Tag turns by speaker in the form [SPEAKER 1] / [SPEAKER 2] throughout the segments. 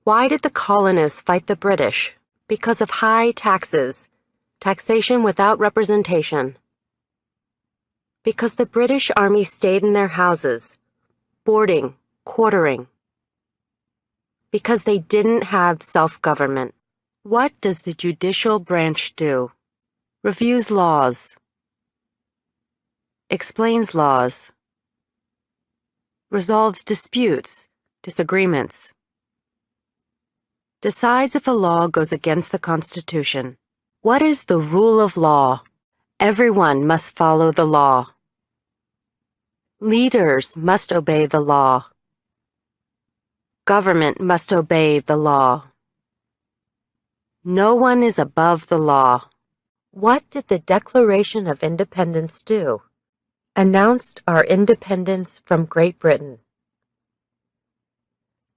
[SPEAKER 1] Why did the colonists fight the British? Because of high taxes, taxation without representation. Because the British Army stayed in their houses, boarding, quartering. Because they didn't have self-government. What does the judicial branch do? Reviews laws. Explains laws. Resolves disputes, disagreements. Decides if a law goes against the Constitution. What is the rule of law? Everyone must follow the law. Leaders must obey the law. Government must obey the law. No one is above the law. What did the Declaration of Independence do? Announced our independence from Great Britain.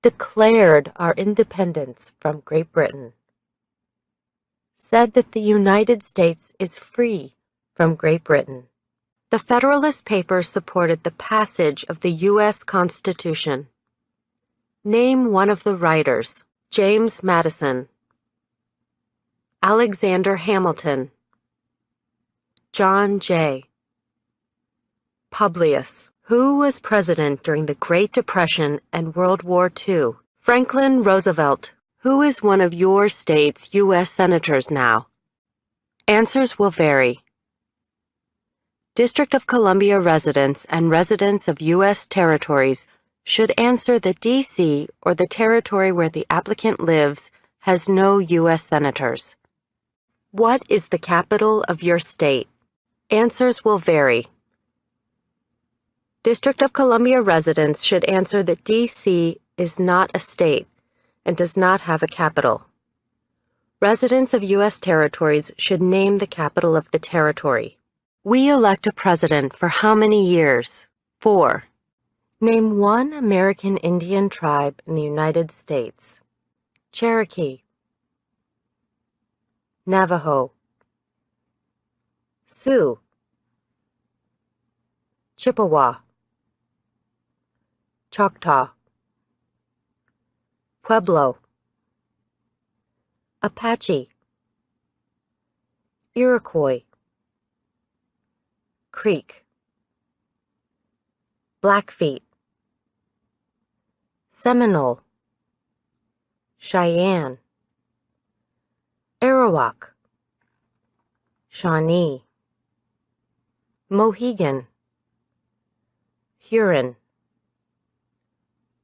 [SPEAKER 1] Declared our independence from Great Britain. Said that the United States is free from Great Britain. The Federalist Papers supported the passage of the U.S. Constitution. Name one of the writers. James Madison. Alexander Hamilton. John Jay. Publius. Who was president during the Great Depression and World War II? Franklin Roosevelt. Who is one of your state's U.S. senators now? Answers will vary. District of Columbia residents and residents of U.S. territories should answer that D.C. or the territory where the applicant lives has no U.S. senators. What is the capital of your state? Answers will vary. District of Columbia residents should answer that D.C. is not a state and does not have a capital. Residents of U.S. territories should name the capital of the territory. We elect a president for how many years? 4. Name one American Indian tribe in the United States. Cherokee. Navajo. Sioux. Chippewa. Choctaw. Pueblo. Apache. Iroquois. Creek. Blackfeet. Seminole. Cheyenne. Arawak. Shawnee. Mohegan. Huron.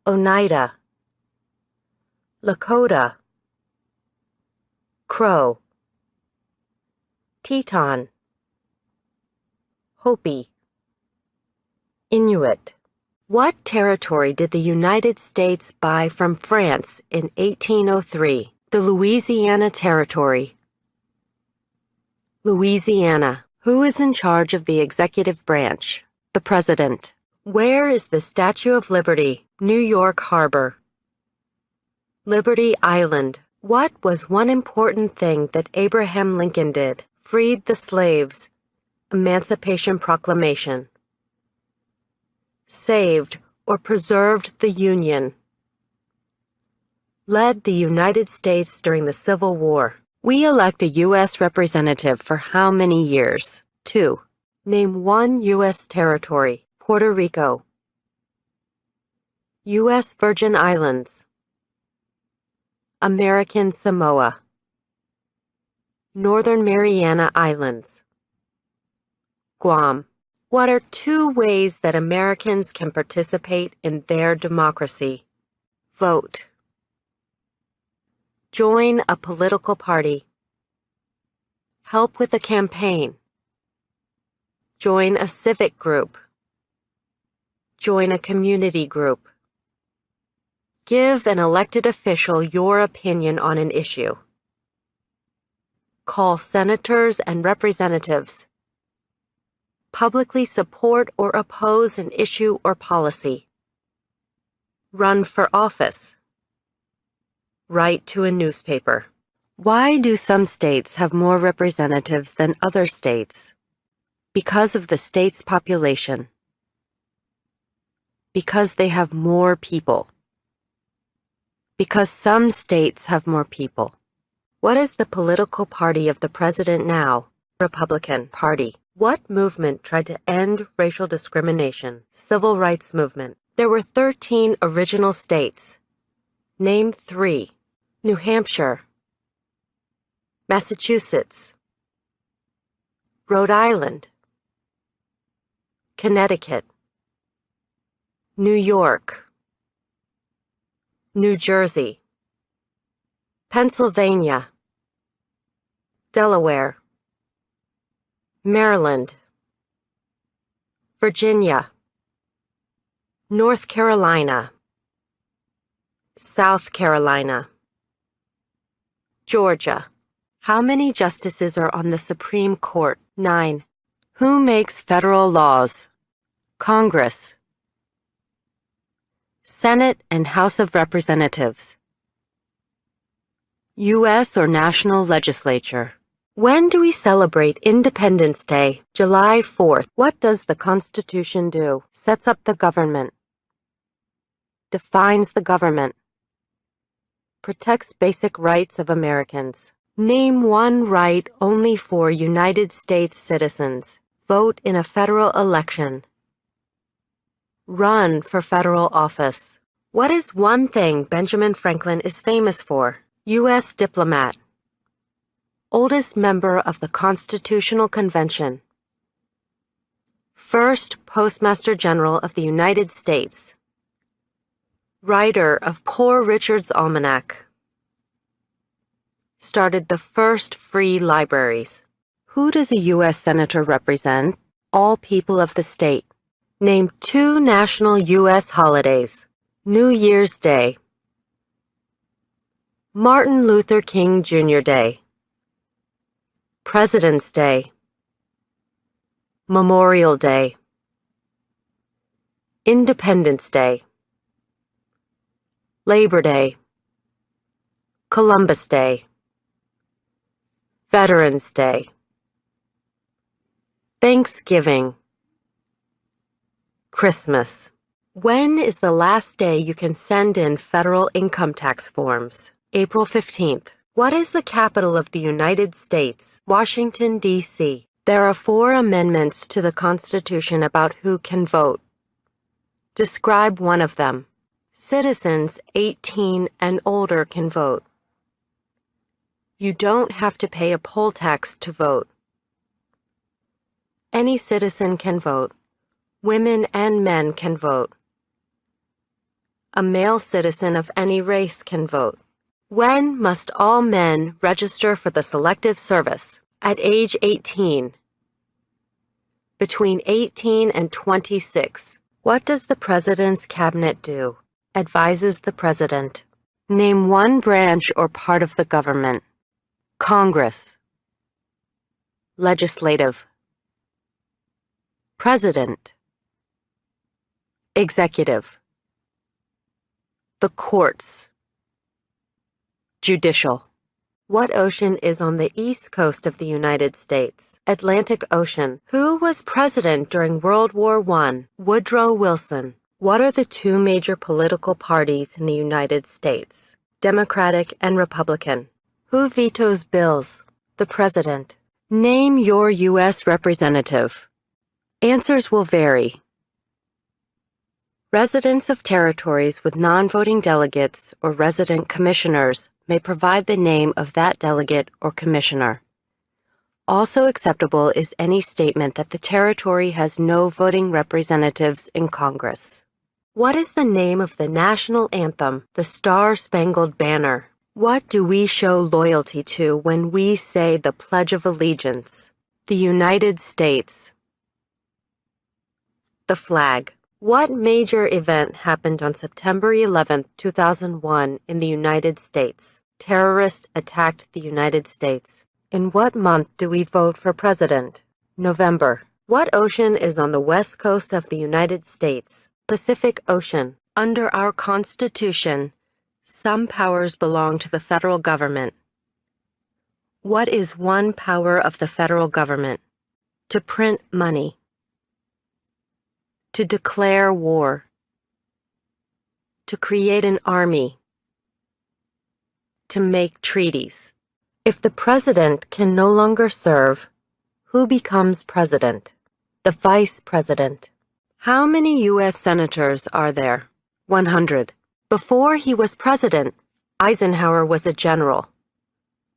[SPEAKER 1] Oneida. Lakota. Crow. Teton. Hopi. Inuit. What territory did the United States buy from France in 1803? The Louisiana Territory. Louisiana. Who is in charge of the executive branch? The President. Where is the Statue of Liberty? New York Harbor. Liberty Island. What was one important thing that Abraham Lincoln did? Freed the slaves. Emancipation Proclamation. Saved or preserved the Union. Led the United States during the Civil War. We elect a U.S. representative for how many years? 2. Name one U.S. territory. Puerto Rico. U.S. Virgin Islands. American Samoa. Northern Mariana Islands. Guam. What are 2 ways that Americans can participate in their democracy? Vote. Join a political party. Help with a campaign. Join a civic group. Join a community group. Give an elected official your opinion on an issue. Call senators and representatives. Publicly support or oppose an issue or policy. Run for office. Write to a newspaper. Why do some states have more representatives than other states? Because of the state's population. Because they have more people. Because some states have more people. What is the political party of the president now? Republican Party. What movement tried to end racial discrimination? Civil rights movement. There were 13 original states. Name 3. New Hampshire, Massachusetts, Rhode Island, Connecticut, New York, New Jersey, Pennsylvania, Delaware, Maryland, Virginia, North Carolina, South Carolina, Georgia. How many justices are on the Supreme Court? 9. Who makes federal laws? Congress. Senate and House of Representatives. U.S. or national legislature. When do we celebrate Independence Day? July 4th. What does the Constitution do? Sets up the government. Defines the government. Protects basic rights of Americans. Name one right only for United States citizens. Vote in a federal election. Run for federal office. What is one thing Benjamin Franklin is famous for? U.S. diplomat. Oldest member of the Constitutional Convention. First Postmaster General of the United States. Writer of Poor Richard's Almanac. Started the first free libraries. Who does a U.S. Senator represent? All people of the state. Name 2 national U.S. holidays. New Year's Day. Martin Luther King Jr. Day. President's Day. Memorial Day. Independence Day. Labor Day. Columbus Day. Veterans Day. Thanksgiving. Christmas. When is the last day you can send in federal income tax forms? April 15th. What is the capital of the United States? Washington, D.C. There are 4 amendments to the Constitution about who can vote. Describe one of them. Citizens 18 and older can vote. You don't have to pay a poll tax to vote. Any citizen can vote. Women and men can vote. A male citizen of any race can vote. When must all men register for the Selective Service? At age 18. Between 18 and 26. What does the President's Cabinet do? Advises the President. Name one branch or part of the government. Congress. Legislative. President. Executive. The courts. Judicial. What ocean is on the east coast of the United States? Atlantic Ocean. Who was president during World War I? Woodrow Wilson. What are the 2 major political parties in the United States? Democratic and Republican. Who vetoes bills? The President. Name your U.S. representative. Answers will vary. Residents of territories with non-voting delegates or resident commissioners may provide the name of that delegate or commissioner. Also acceptable is any statement that the territory has no voting representatives in Congress. What is the name of the national anthem, the Star-Spangled Banner? What do we show loyalty to when we say the Pledge of Allegiance? The United States. The flag. What major event happened on September 11, 2001 in the United States? Terrorists attacked the United States. In what month do we vote for president? November. What ocean is on the west coast of the United States? Pacific Ocean. Under our Constitution, some powers belong to the federal government. What is one power of the federal government? To print money. To declare war. To create an army. to make treaties. If the president can no longer serve, who becomes president? The vice president. How many U.S. senators are there? 100. Before he was president, Eisenhower was a general.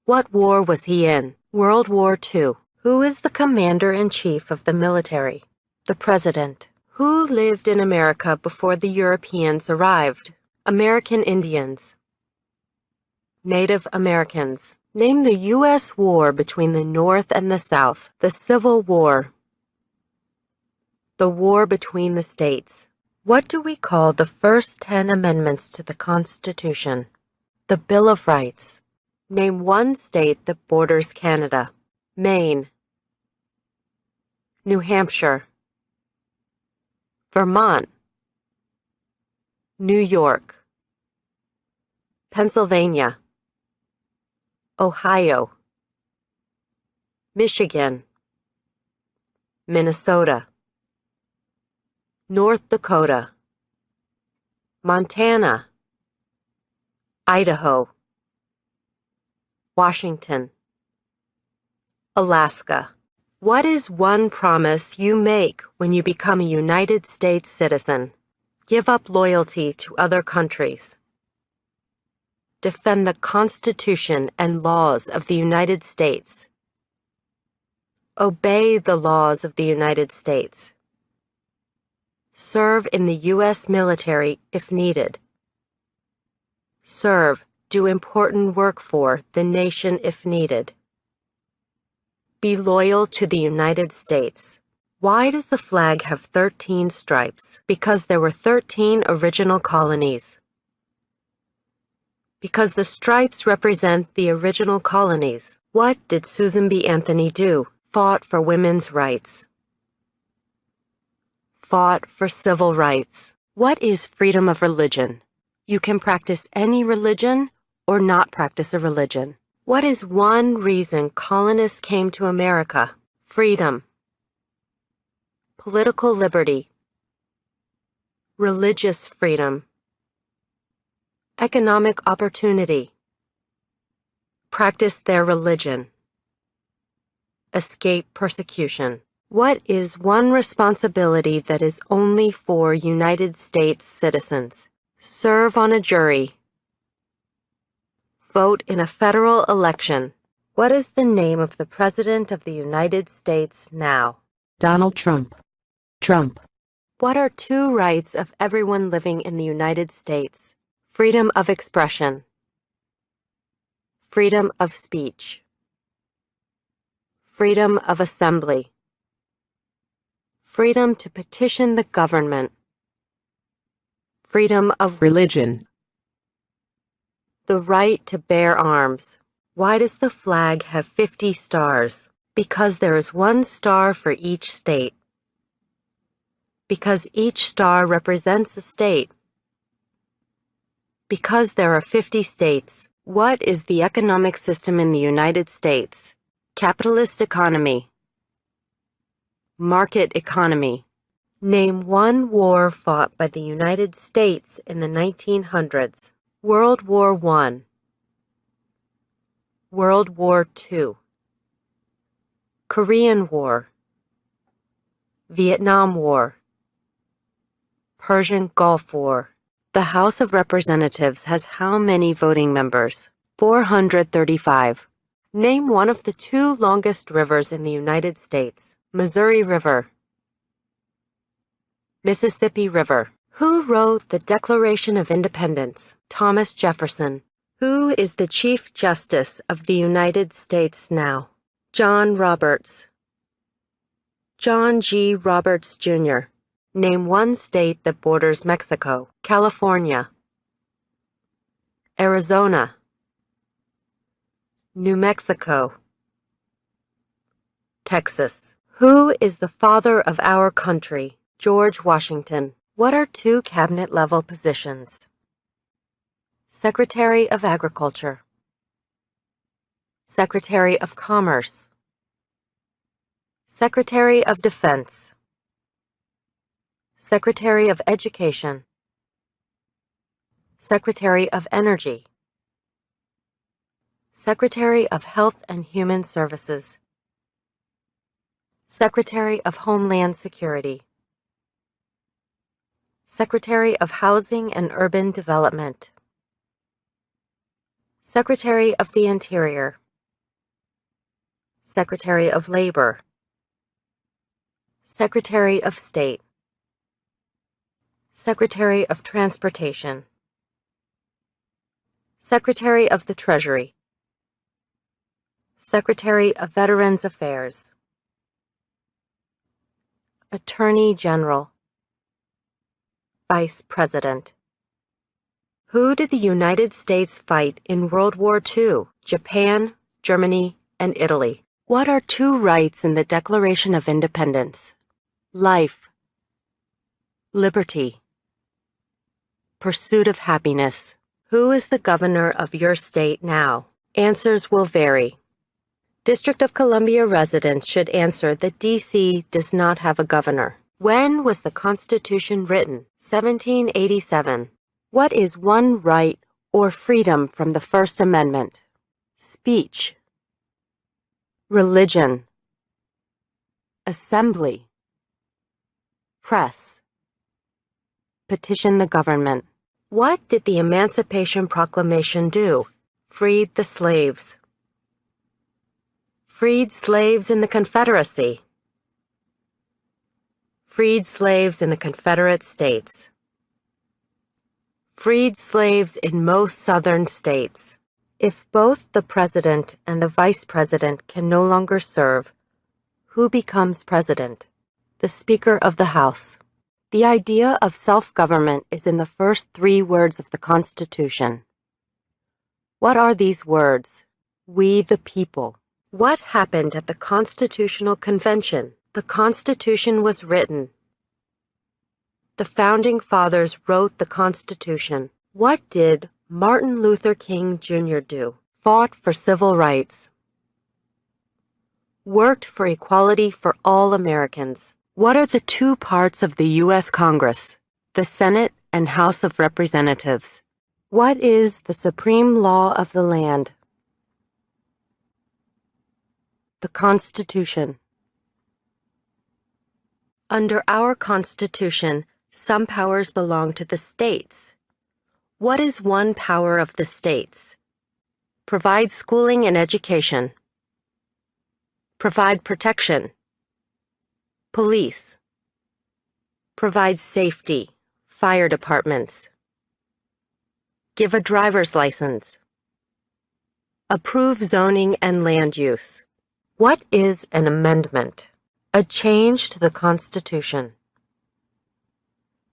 [SPEAKER 1] What war was he in? World War II. Who is the commander-in-chief of the military? The president. Who lived in America before the Europeans arrived? American Indians. Native Americans. Name the U.S. war between the North and the South. The Civil War. The war between the states. What do we call the first 10 amendments to the Constitution? The Bill of Rights. Name one state that borders Canada. Maine. New Hampshire. Vermont. New York. Pennsylvania. Ohio. Michigan. Minnesota. North Dakota. Montana. Idaho. Washington. Alaska. What is one promise you make when you become a United States citizen? Give up loyalty to other countries. Defend the Constitution and laws of the United States. Obey the laws of the United States. Serve in the U.S. military if needed. Serve, do important work for the nation if needed. Be loyal to the United States. Why does the flag have 13 stripes? Because there were 13 original colonies. Because the stripes represent the original colonies. What did Susan B. Anthony do? Fought for women's rights. Fought for civil rights. What is freedom of religion? You can practice any religion or not practice a religion. What is one reason colonists came to America? Freedom. Political liberty. Religious freedom. Economic opportunity. Practice their religion. Escape persecution. What is one responsibility that is only for United States citizens? Serve on a jury. Vote in a federal election. What is the name of the President of the United States now?
[SPEAKER 2] Donald Trump. Trump.
[SPEAKER 1] What are two rights of everyone living in the United States? Freedom of expression. Freedom of speech. Freedom of assembly. Freedom to petition the government. Freedom of
[SPEAKER 2] Religion.
[SPEAKER 1] the right to bear arms. Why does the flag have 50 stars? Because there is one star for each state. Because each star represents a state. Because there are 50 states. What is the economic system in the United States? Capitalist economy. Market economy. Name one war fought by the United States in the 1900s. World War I. World War II. Korean War. Vietnam War. Persian Gulf War. The House of Representatives has how many voting members? 435. Name one of the two longest rivers in the United States. Missouri River. Mississippi River. Who wrote the Declaration of Independence? Thomas Jefferson. Who is the Chief Justice of the United States now? John Roberts. John G. Roberts, Jr. Name one state that borders Mexico. California. Arizona. New Mexico. Texas. Who is the father of our country? George Washington. What are two cabinet-level positions? Secretary of Agriculture. Secretary of Commerce. Secretary of Defense. Secretary of Education. Secretary of Energy. Secretary of Health and Human Services, Secretary of Homeland Security, Secretary of Housing and Urban Development, Secretary of the Interior, Secretary of Labor, Secretary of State, Secretary of Transportation, Secretary of the Treasury, Secretary of Veterans Affairs, Attorney General, Vice President. Who did the United States fight in World War II? Japan, Germany, and Italy. What are two rights in the Declaration of Independence? Life, liberty, pursuit of happiness. Who is the governor of your state now? Answers will vary. District of Columbia residents should answer that D.C. does not have a governor. When was the Constitution written? 1787. What is one right or freedom from the First Amendment? Speech, religion, assembly, press, petition the government. What did the Emancipation Proclamation do? Freed the slaves. Freed slaves in the Confederacy. Freed slaves in the Confederate States. Freed slaves in most southern states. If both the president and the vice president can no longer serve, who becomes president? The Speaker of the House. The idea of self-government is in the first 3 words of the Constitution. What are these words? We the people. What happened at the Constitutional Convention? The Constitution was written. The Founding Fathers wrote the Constitution. What did Martin Luther King Jr. do? Fought for civil rights. Worked for equality for all Americans. What are the 2 parts of the U.S. Congress? The Senate and House of Representatives. What is the supreme law of the land? The Constitution. Under our Constitution, some powers belong to the states. What is one power of the states? Provide schooling and education. Provide protection. Police. Provide safety. Fire departments. Give a driver's license. Approve zoning and land use. What is an amendment? A change to the Constitution.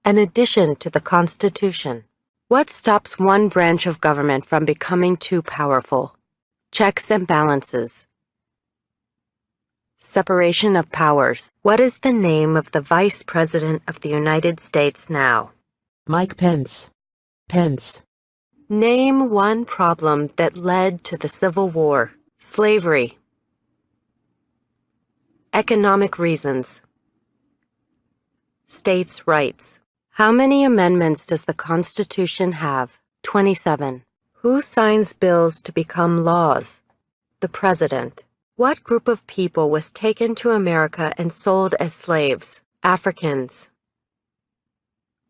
[SPEAKER 1] An addition to the Constitution. What stops one branch of government from becoming too powerful? Checks and balances. Separation of powers. What is the name of the Vice President of the United States now?
[SPEAKER 2] Mike Pence. Pence.
[SPEAKER 1] Name one problem that led to the Civil War. Slavery. Economic reasons. States' rights. How many amendments does the Constitution have? 27. Who signs bills to become laws? The President. What group of people was taken to America and sold as slaves? Africans.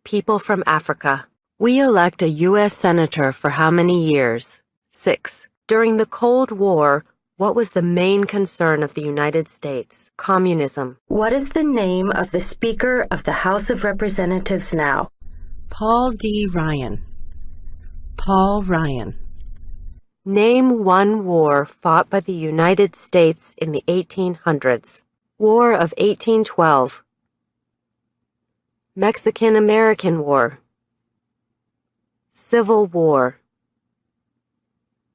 [SPEAKER 1] People from Africa. We elect a U.S. Senator for how many years? 6. During the Cold War, what was the main concern of the United States? Communism. What is the name of the Speaker of the House of Representatives now?
[SPEAKER 2] Paul D. Ryan. Paul Ryan.
[SPEAKER 1] Name one war fought by the United States in the 1800s. War of 1812. Mexican-American War. Civil War.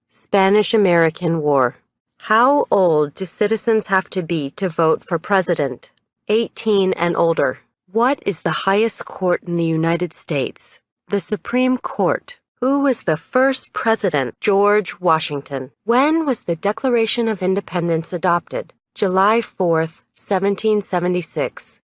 [SPEAKER 1] Spanish-American War. How old do citizens have to be to vote for president? 18 and older. What is the highest court in the United States? The Supreme Court. Who was the first president? George Washington. When was the Declaration of Independence adopted? July 4th, 1776.